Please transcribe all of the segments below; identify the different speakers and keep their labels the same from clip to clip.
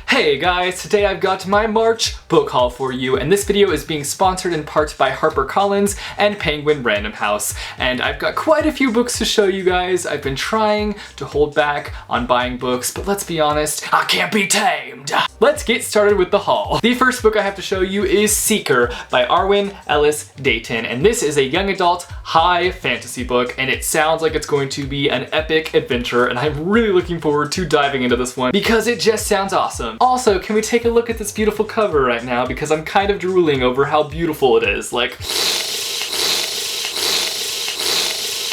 Speaker 1: Hey guys, today I've got my March book haul for you, and this video is being sponsored in part by HarperCollins and Penguin Random House. And I've got quite a few books to show you guys. I've been trying to hold back on buying books, but let's be honest, I can't be tamed. Let's get started with the haul. The first book I have to show you is Seeker by Arwen, Elys, Dayton, and this is a young adult high fantasy book, and it sounds like it's going to be an epic adventure, and I'm really looking forward to diving into this one because it just sounds awesome. Also, can we take a look at this beautiful cover right now, because I'm kind of drooling over how beautiful it is.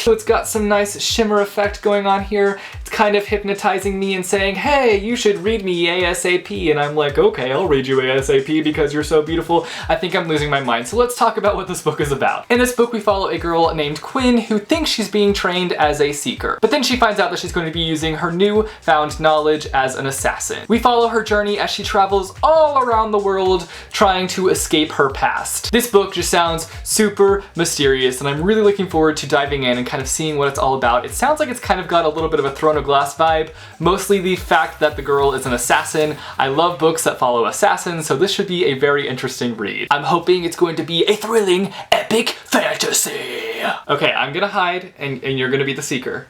Speaker 1: So it's got some nice shimmer effect going on here. It's kind of hypnotizing me and saying, hey, you should read me ASAP. And I'm like, okay, I'll read you ASAP because you're so beautiful. I think I'm losing my mind. So let's talk about what this book is about. In this book, we follow a girl named Quinn who thinks she's being trained as a seeker. But then she finds out that she's going to be using her new found knowledge as an assassin. We follow her journey as she travels all around the world trying to escape her past. This book just sounds super mysterious, and I'm really looking forward to diving in and kind of seeing what it's all about. It sounds like it's kind of got a little bit of a Throne of Glass vibe, mostly the fact that the girl is an assassin. I love books that follow assassins, so this should be a very interesting read. I'm hoping it's going to be a thrilling, epic fantasy. Okay, I'm gonna hide, and you're gonna be the seeker.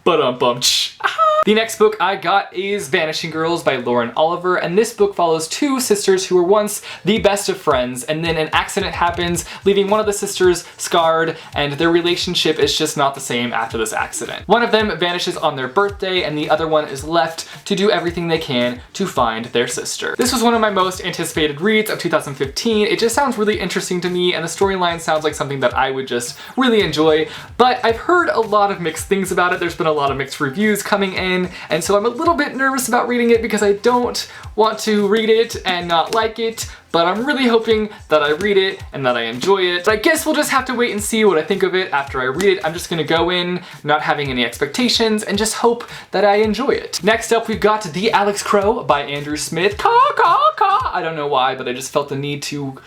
Speaker 1: Ba-dum-bum-tsh. The next book I got is Vanishing Girls by Lauren Oliver, and this book follows two sisters who were once the best of friends, and then an accident happens, leaving one of the sisters scarred, and their relationship is just not the same after this accident. One of them vanishes on their birthday, and the other one is left to do everything they can to find their sister. This was one of my most anticipated reads of 2015. It just sounds really interesting to me, and the storyline sounds like something that I would just really enjoy, but I've heard a lot of mixed things about it. There's been a lot of mixed reviews coming in, and so I'm a little bit nervous about reading it because I don't want to read it and not like it, but I'm really hoping that I read it and that I enjoy it. But I guess we'll just have to wait and see what I think of it after I read it. I'm just gonna go in not having any expectations and just hope that I enjoy it. Next up, we've got The Alex Crow by Andrew Smith. Caw, caw, caw. I don't know why, but I just felt the need to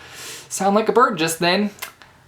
Speaker 1: sound like a bird just then.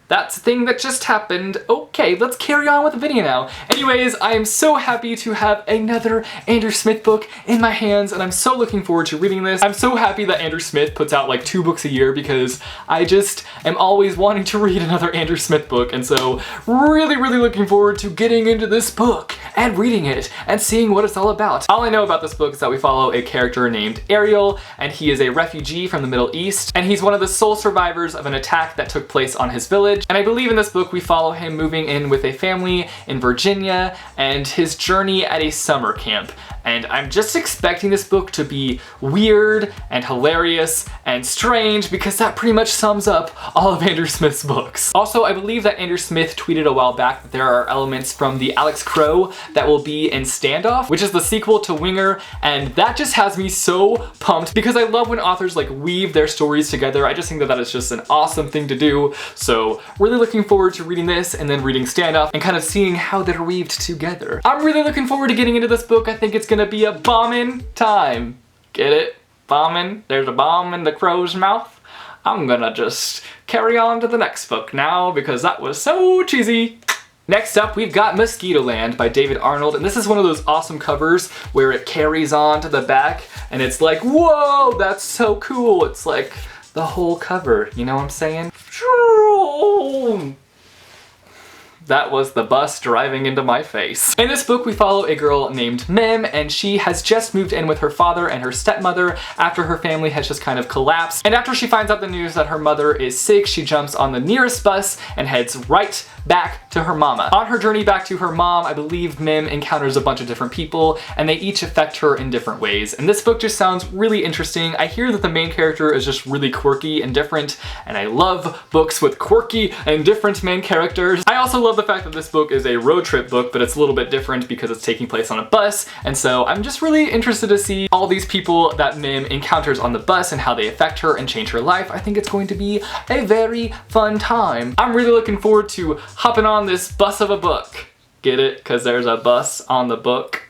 Speaker 1: That's a thing that just happened. Okay, let's carry on with the video now. Anyways, I am so happy to have another Andrew Smith book in my hands, and I'm so looking forward to reading this. I'm so happy that Andrew Smith puts out like 2 books a year because I just am always wanting to read another Andrew Smith book, and so really looking forward to getting into this book and reading it and seeing what it's all about. All I know about this book is that we follow a character named Ariel, and he is a refugee from the Middle East, and he's one of the sole survivors of an attack that took place on his village. And I believe in this book we follow him moving in with a family in Virginia and his journey at a summer camp. And I'm just expecting this book to be weird and hilarious and strange because that pretty much sums up all of Andrew Smith's books. Also, I believe that Andrew Smith tweeted a while back that there are elements from The Alex Crow that will be in Standoff, which is the sequel to Winger, and that just has me so pumped because I love when authors like weave their stories together. I just think that that is just an awesome thing to do. So really looking forward to reading this and then reading Standoff and kind of seeing how they're weaved together. I'm really looking forward to getting into this book. I think it's gonna be a bombing time. Get it? Bombing? There's a bomb in the crow's mouth. I'm gonna just carry on to the next book now because that was so cheesy. Next up, we've got Mosquito Land by David Arnold, and this is one of those awesome covers where it carries on to the back, and it's like, whoa, that's so cool. It's like the whole cover, you know what I'm saying? That was the bus driving into my face. In this book, we follow a girl named Mem, and she has just moved in with her father and her stepmother after her family has just kind of collapsed. And after she finds out the news that her mother is sick, she jumps on the nearest bus and heads right back to her mama. On her journey back to her mom, I believe Mem encounters a bunch of different people, and they each affect her in different ways. And this book just sounds really interesting. I hear that the main character is just really quirky and different, and I love books with quirky and different main characters. I also love the fact that this book is a road trip book, but it's a little bit different because it's taking place on a bus, and so I'm just really interested to see all these people that Mim encounters on the bus and how they affect her and change her life. I think it's going to be a very fun time. I'm really looking forward to hopping on this bus of a book. Get it? Because there's a bus on the book.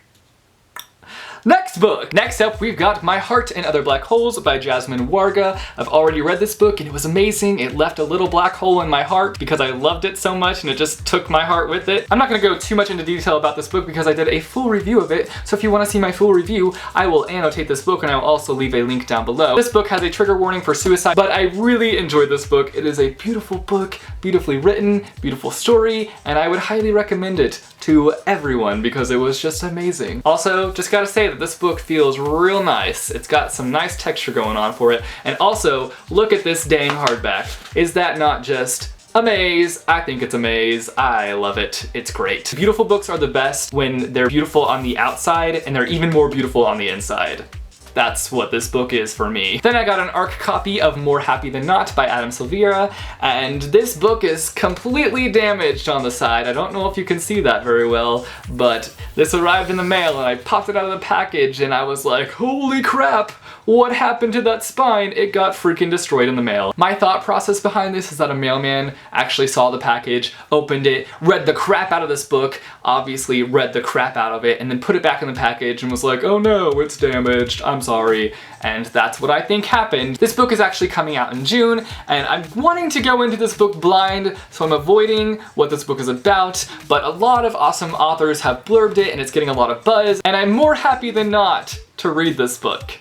Speaker 1: Next book! Next up, we've got My Heart and Other Black Holes by Jasmine Warga. I've already read this book and it was amazing. It left a little black hole in my heart because I loved it so much and it just took my heart with it. I'm not gonna go too much into detail about this book because I did a full review of it, so if you want to see my full review, I will annotate this book and I will also leave a link down below. This book has a trigger warning for suicide, but I really enjoyed this book. It is a beautiful book, beautifully written, beautiful story, and I would highly recommend it to everyone because it was just amazing. Also, just gotta say that this book feels real nice. It's got some nice texture going on for it. And also, look at this dang hardback. Is that not just amaze? I think it's amaze. I love it. It's great. Beautiful books are the best when they're beautiful on the outside and they're even more beautiful on the inside. That's what this book is for me. Then I got an ARC copy of More Happy Than Not by Silvera, and this book is completely damaged on the side. I don't know if you can see that very well, but this arrived in the mail and I popped it out of the package and I was like, holy crap! What happened to that spine? It got freaking destroyed in the mail. My thought process behind this is that a mailman actually saw the package, opened it, read the crap out of this book, obviously read the crap out of it, and then put it back in the package and was like, oh no, it's damaged, I'm sorry. And that's what I think happened. This book is actually coming out in June, and I'm wanting to go into this book blind, so I'm avoiding what this book is about, but a lot of awesome authors have blurbed it and it's getting a lot of buzz, and I'm more happy than not to read this book.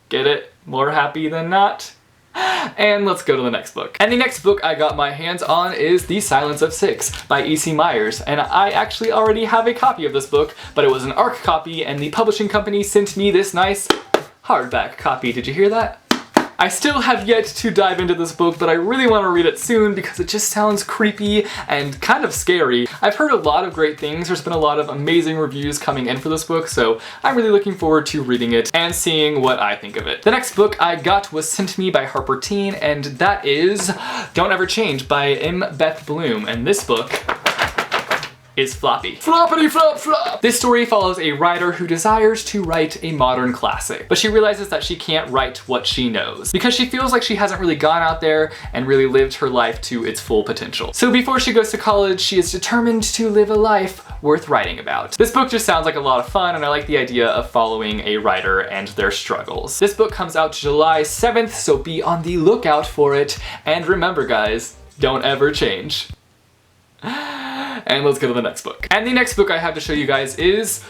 Speaker 1: Get it? More happy than not? And let's go to the next book. And the next book I got my hands on is The Silence of Six by E.C. Myers. And I actually already have a copy of this book, but it was an ARC copy and the publishing company sent me this nice hardback copy. Did you hear that? I still have yet to dive into this book, but I really want to read it soon because it just sounds creepy and kind of scary. I've heard a lot of great things. There's been a lot of amazing reviews coming in for this book, so I'm really looking forward to reading it and seeing what I think of it. The next book I got was sent to me by Harper Teen, and that is Don't Ever Change by M. Beth Bloom, and this book is floppy. Floppity flop flop! This story follows a writer who desires to write a modern classic, but she realizes that she can't write what she knows because she feels like she hasn't really gone out there and really lived her life to its full potential. So before she goes to college, she is determined to live a life worth writing about. This book just sounds like a lot of fun, and I like the idea of following a writer and their struggles. This book comes out July 7th, so be on the lookout for it. And remember guys, don't ever change. And let's go to the next book. And the next book I have to show you guys is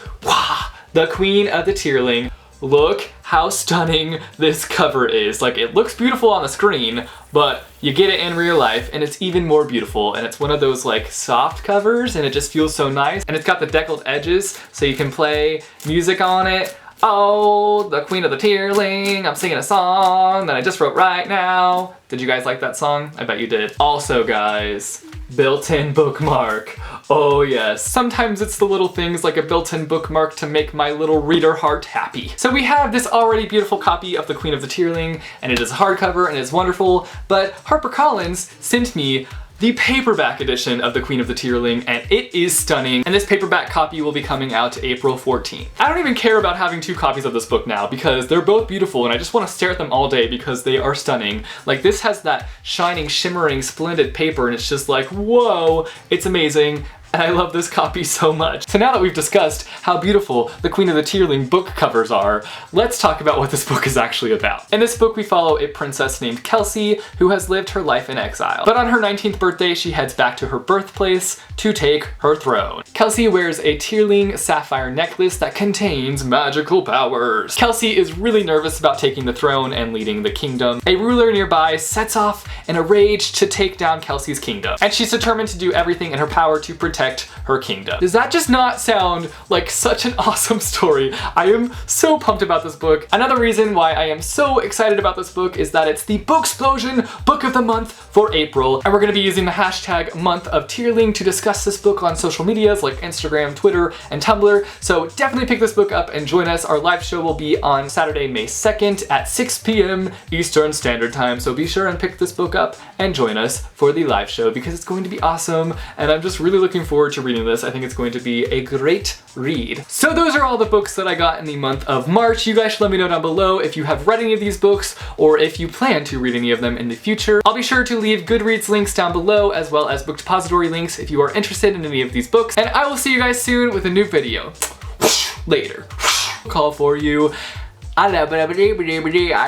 Speaker 1: The Queen of the Tearling. Look how stunning this cover is. Like, it looks beautiful on the screen, but you get it in real life and it's even more beautiful, and it's one of those like soft covers and it just feels so nice, and it's got the deckled edges so you can play music on it. Oh, the Queen of the Tearling, I'm singing a song that I just wrote right now. Did you guys like that song? I bet you did. Also guys, built-in bookmark. Oh yes. Sometimes it's the little things like a built-in bookmark to make my little reader heart happy. So we have this already beautiful copy of The Queen of the Tearling, and it is a hardcover and it's wonderful, but HarperCollins sent me the paperback edition of The Queen of the Tearling, and it is stunning, and this paperback copy will be coming out April 14th. I don't even care about having two copies of this book now because they're both beautiful and I just want to stare at them all day because they are stunning. Like, this has that shining, shimmering, splendid paper and it's just like, whoa, it's amazing. And I love this copy so much. So now that we've discussed how beautiful the Queen of the Tearling book covers are, let's talk about what this book is actually about. In this book we follow a princess named Kelsey who has lived her life in exile. But on her 19th birthday she heads back to her birthplace to take her throne. Kelsey wears a Tearling sapphire necklace that contains magical powers. Kelsey is really nervous about taking the throne and leading the kingdom. A ruler nearby sets off in a rage to take down Kelsey's kingdom, and she's determined to do everything in her power to protect her kingdom. Does that just not sound like such an awesome story? I am so pumped about this book. Another reason why I am so excited about this book is that it's the Booksplosion Book of the Month for April, and we're going to be using the hashtag Month of Tearling to discuss this book on social medias like Instagram, Twitter, and Tumblr. So definitely pick this book up and join us. Our live show will be on Saturday, May 2nd at 6 p.m. Eastern Standard Time. So be sure and pick this book up and join us for the live show because it's going to be awesome, and I'm just really looking forward to reading this. I think it's going to be a great read. So those are all the books that I got in the month of March. You guys should let me know down below if you have read any of these books or if you plan to read any of them in the future. I'll be sure to leave Goodreads links down below as well as book depository links if you are interested in any of these books, and I will see you guys soon with a new video. Later. call for you. I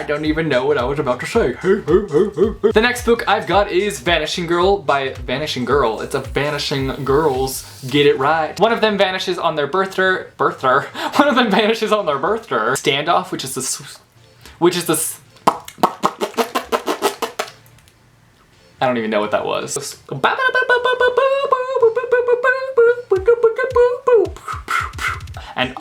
Speaker 1: don't even know what I was about to say. The next book I've got is Vanishing Girl by Vanishing Girl. It's a Vanishing Girls. Get it right. One of them vanishes on their birthday. One of them vanishes on their birthday. Standoff, which is the I don't even know what that was. And